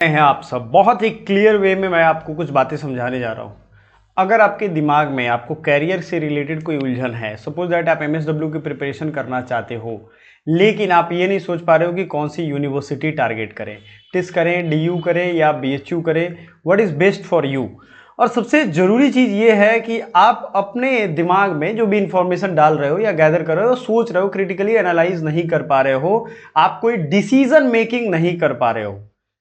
हैं आप सब बहुत ही क्लियर वे में मैं आपको कुछ बातें समझाने जा रहा हूँ। अगर आपके दिमाग में आपको कैरियर से रिलेटेड कोई उलझन है, सपोज दैट आप एमएसडब्ल्यू की प्रिपरेशन करना चाहते हो, लेकिन आप ये नहीं सोच पा रहे हो कि कौन सी यूनिवर्सिटी टारगेट करें, टिस करें, डीयू करें या बीएचयू करें, what is best for you. और सबसे ज़रूरी चीज़ ये है कि आप अपने दिमाग में जो भी इंफॉर्मेशन डाल रहे हो या गैदर कर रहे हो, सोच रहे हो, क्रिटिकली एनालाइज नहीं कर पा रहे हो, आप कोई डिसीजन मेकिंग नहीं कर पा रहे हो।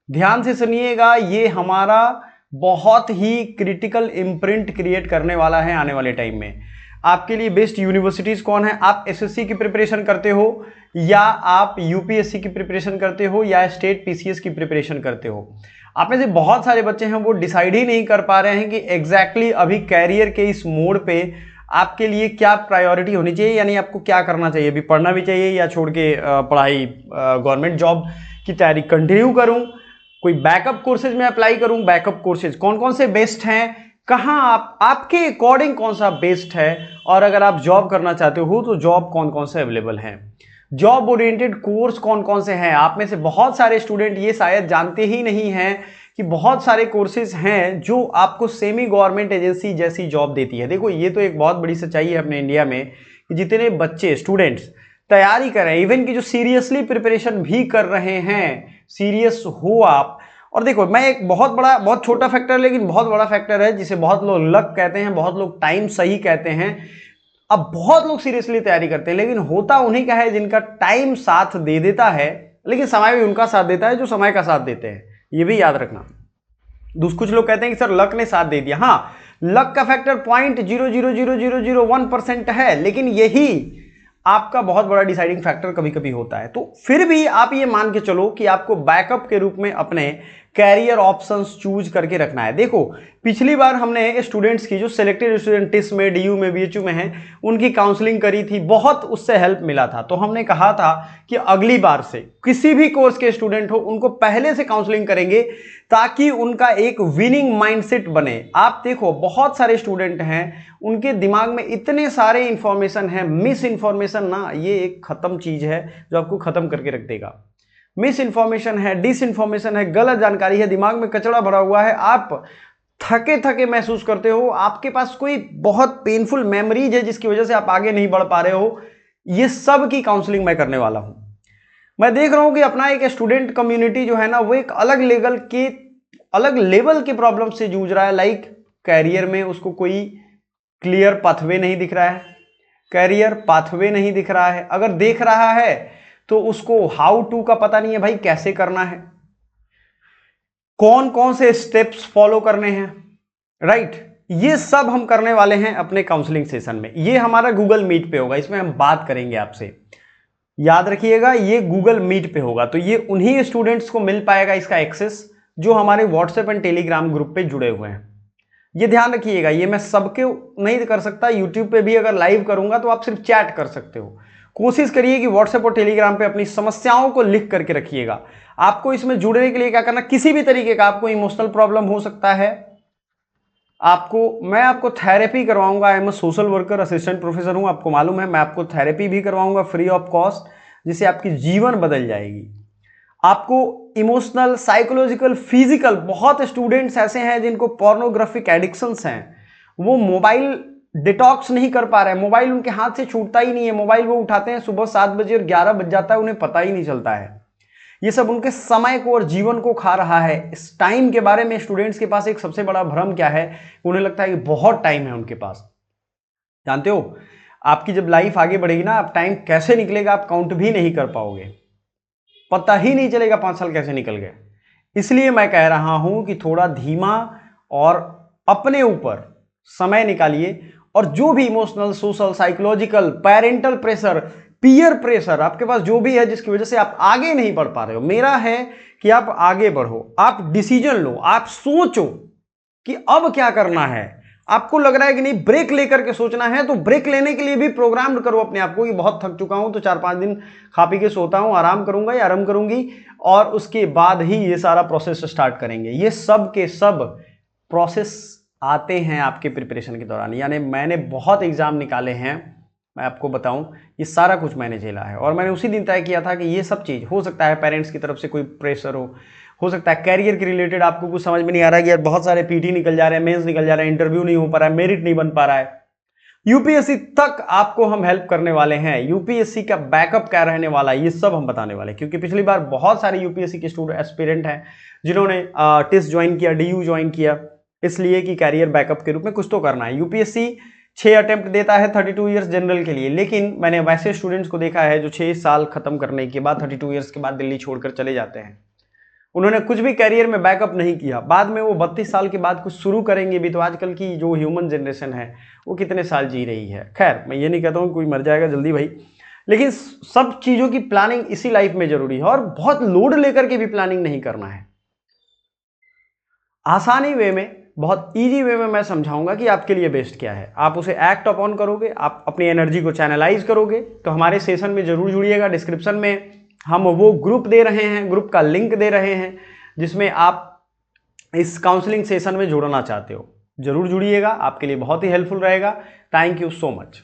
ध्यान से सुनिएगा, ये हमारा बहुत ही क्रिटिकल इम्प्रिंट क्रिएट करने वाला है आने वाले टाइम में। आपके लिए बेस्ट यूनिवर्सिटीज कौन है? आप एसएससी की प्रिपरेशन करते हो या आप यूपीएससी की प्रिपरेशन करते हो या स्टेट पीसीएस की प्रिपरेशन करते हो? आप में से बहुत सारे बच्चे हैं वो डिसाइड ही नहीं कर पा रहे हैं कि एग्जैक्टली अभी कैरियर के इस मोड़ पे आपके लिए क्या प्रायोरिटी होनी चाहिए, यानी आपको क्या करना चाहिए। अभी पढ़ना भी चाहिए या छोड़ के पढ़ाई गवर्नमेंट जॉब की तैयारी कंटिन्यू करूं, कोई बैकअप कोर्सेज में अप्लाई करूं। बैकअप कोर्सेज कौन कौन से बेस्ट हैं, कहां आपके अकॉर्डिंग कौन सा बेस्ट है, और अगर आप जॉब करना चाहते हो तो जॉब कौन कौन से अवेलेबल हैं, जॉब ओरिएंटेड कोर्स कौन कौन से हैं। आप में से बहुत सारे स्टूडेंट ये शायद जानते ही नहीं हैं कि बहुत सारे कोर्सेज हैं जो आपको सेमी गवर्नमेंट एजेंसी जैसी जॉब देती है। देखो, ये तो एक बहुत बड़ी सच्चाई है अपने इंडिया में कि जितने बच्चे स्टूडेंट्स तैयारी कर रहे हैं, इवन की जो सीरियसली प्रिपरेशन भी कर रहे हैं, सीरियस हो आप। और देखो, मैं एक बहुत छोटा फैक्टर लेकिन बहुत बड़ा फैक्टर है जिसे बहुत लोग लक कहते हैं, बहुत लोग टाइम सही कहते हैं। अब बहुत लोग सीरियसली तैयारी करते हैं लेकिन होता उन्हीं का है जिनका टाइम साथ दे देता है, लेकिन समय भी उनका साथ देता है जो समय का साथ देते हैं, ये भी याद रखना। कुछ लोग कहते हैं कि सर लक ने साथ दे दिया। हाँ, लक का फैक्टर 0.00001% है, लेकिन यही आपका बहुत बड़ा डिसाइडिंग फैक्टर कभी कभी होता है। तो फिर भी आप ये मान के चलो कि आपको बैकअप के रूप में अपने कैरियर ऑप्शंस चूज करके रखना है। देखो, पिछली बार हमने स्टूडेंट्स की जो सिलेक्टेड स्टूडेंट टिस में, डीयू में, बीएचयू में हैं, उनकी काउंसलिंग करी थी, बहुत उससे हेल्प मिला था। तो हमने कहा था कि अगली बार से किसी भी कोर्स के स्टूडेंट हो उनको पहले से काउंसलिंग करेंगे ताकि उनका एक विनिंग माइंडसेट बने। आप देखो, बहुत सारे स्टूडेंट हैं, उनके दिमाग में इतने सारे इंफॉर्मेशन है, मिस इंफॉर्मेशन ना, ये एक खत्म चीज है जो आपको खत्म करके रख देगा। मिस इंफॉर्मेशन है, डिस इंफॉर्मेशन है, गलत जानकारी है, दिमाग में कचरा भरा हुआ है, आप थके थके महसूस करते हो, आपके पास कोई बहुत पेनफुल मेमोरीज है जिसकी वजह से आप आगे नहीं बढ़ पा रहे हो। ये सब की काउंसलिंग मैं करने वाला हूं। मैं देख रहा हूं कि अपना एक स्टूडेंट कम्युनिटी जो है ना, वो एक अलग लेवल के प्रॉब्लम से जूझ रहा है। लाइक कैरियर में उसको कोई क्लियर पाथवे नहीं दिख रहा है, कैरियर पाथवे नहीं दिख रहा है, अगर देख रहा है तो उसको हाउ टू का पता नहीं है, भाई कैसे करना है, कौन कौन से स्टेप्स फॉलो करने हैं, राइट। ये सब हम करने वाले हैं अपने काउंसलिंग सेशन में। ये हमारा गूगल मीट पे होगा, इसमें हम बात करेंगे आपसे। याद रखिएगा, ये गूगल मीट पे होगा, तो ये उन्हीं स्टूडेंट्स को मिल पाएगा इसका एक्सेस जो हमारे व्हाट्सएप एंड टेलीग्राम ग्रुप पे जुड़े हुए हैं। ये ध्यान रखिएगा, ये मैं सबके नहीं कर सकता। यूट्यूब पे भी अगर लाइव करूंगा तो आप सिर्फ चैट कर सकते हो। कोशिश करिए कि व्हाट्सएप और टेलीग्राम पे अपनी समस्याओं को लिख करके रखिएगा। आपको इसमें जुड़ने के लिए क्या करना, किसी भी तरीके का आपको इमोशनल प्रॉब्लम हो सकता है, मैं आपको थेरेपी करवाऊंगा। I am a social worker, assistant professor हूं, आपको मालूम है। मैं आपको थेरेपी भी करवाऊंगा फ्री ऑफ कॉस्ट, जिससे आपकी जीवन बदल जाएगी। आपको इमोशनल, साइकोलॉजिकल, फिजिकल, बहुत स्टूडेंट्स ऐसे हैं जिनको पोर्नोग्राफिक एडिक्शंस हैं, वो मोबाइल डिटॉक्स नहीं कर पा रहे हैं, मोबाइल उनके हाथ से छूटता ही नहीं है। मोबाइल वो उठाते हैं सुबह 7 बजे और 11 बज जाता है, उन्हें पता ही नहीं चलता है। ये सब उनके समय को और जीवन को खा रहा है। इस टाइम के बारे में स्टूडेंट्स के पास एक सबसे बड़ा भ्रम क्या है, उन्हें लगता है कि बहुत टाइम है उनके पास। जानते हो, आपकी जब लाइफ आगे बढ़ेगी ना, आप टाइम कैसे निकलेगा आप काउंट भी नहीं कर पाओगे, पता ही नहीं चलेगा 5 साल कैसे निकल गए। इसलिए मैं कह रहा हूं कि थोड़ा धीमा और अपने ऊपर समय निकालिए, और जो भी emotional, social, psychological, parental pressure, peer pressure आपके पास जो भी है जिसकी वजह से आप आगे नहीं बढ़ पा रहे हो, मेरा है कि आप आगे बढ़ो, आप डिसीजन लो, आप सोचो कि अब क्या करना है। आपको लग रहा है कि नहीं, ब्रेक लेकर के सोचना है, तो ब्रेक लेने के लिए भी प्रोग्राम करो अपने आप को कि बहुत थक चुका हूं तो 4-5 दिन खा पी के सोता हूं, आराम करूंगा या आराम करूंगी, और उसके बाद ही ये सारा प्रोसेस स्टार्ट करेंगे। ये सब के सब प्रोसेस आते हैं आपके प्रिपरेशन के दौरान। यानी मैंने बहुत एग्जाम निकाले हैं, मैं आपको बताऊं, ये सारा कुछ मैंने झेला है, और मैंने उसी दिन तय किया था कि ये सब चीज़ हो सकता है पेरेंट्स की तरफ से कोई प्रेशर हो सकता है कैरियर के रिलेटेड आपको कुछ समझ में नहीं आ रहा है कि यार बहुत सारे पीटी निकल जा रहे हैं, मेंस निकल जा रहे हैं, इंटरव्यू नहीं हो पा रहा है, मेरिट नहीं बन पा रहा है। यूपीएससी तक आपको हम हेल्प करने वाले हैं। यूपीएससी का बैकअप क्या रहने वाला है ये सब हम बताने वाले हैं, क्योंकि पिछली बार बहुत सारे यूपीएससी के स्टूडेंट एस्पिरेंट हैं जिन्होंने टेस्ट ज्वाइन किया, डीयू ज्वाइन किया, इसलिए कि कैरियर बैकअप के रूप में कुछ तो करना है। यूपीएससी 6 अटेम्प्ट देता है 32 ईयर्स जनरल के लिए, लेकिन मैंने वैसे स्टूडेंट्स को देखा है जो 6 साल खत्म करने के बाद 32 ईयर्स के बाद दिल्ली छोड़कर चले जाते हैं। उन्होंने कुछ भी कैरियर में बैकअप नहीं किया, बाद में वो 32 साल के बाद कुछ शुरू करेंगे भी, तो आजकल की जो ह्यूमन जनरेशन है वो कितने साल जी रही है। खैर मैं ये नहीं कहता हूँ कोई मर जाएगा जल्दी भाई, लेकिन सब चीज़ों की प्लानिंग इसी लाइफ में जरूरी है, और बहुत लोड लेकर के भी प्लानिंग नहीं करना है। आसानी वे में, बहुत इजी वे में मैं समझाऊंगा कि आपके लिए बेस्ट क्या है। आप उसे एक्ट अपॉन करोगे, आप अपनी एनर्जी को चैनलाइज करोगे, तो हमारे सेशन में जरूर जुड़िएगा। डिस्क्रिप्शन में हम वो ग्रुप दे रहे हैं, ग्रुप का लिंक दे रहे हैं जिसमें आप इस काउंसलिंग सेशन में जुड़ना चाहते हो, जरूर जुड़िएगा, आपके लिए बहुत ही हेल्पफुल रहेगा। Thank you so much.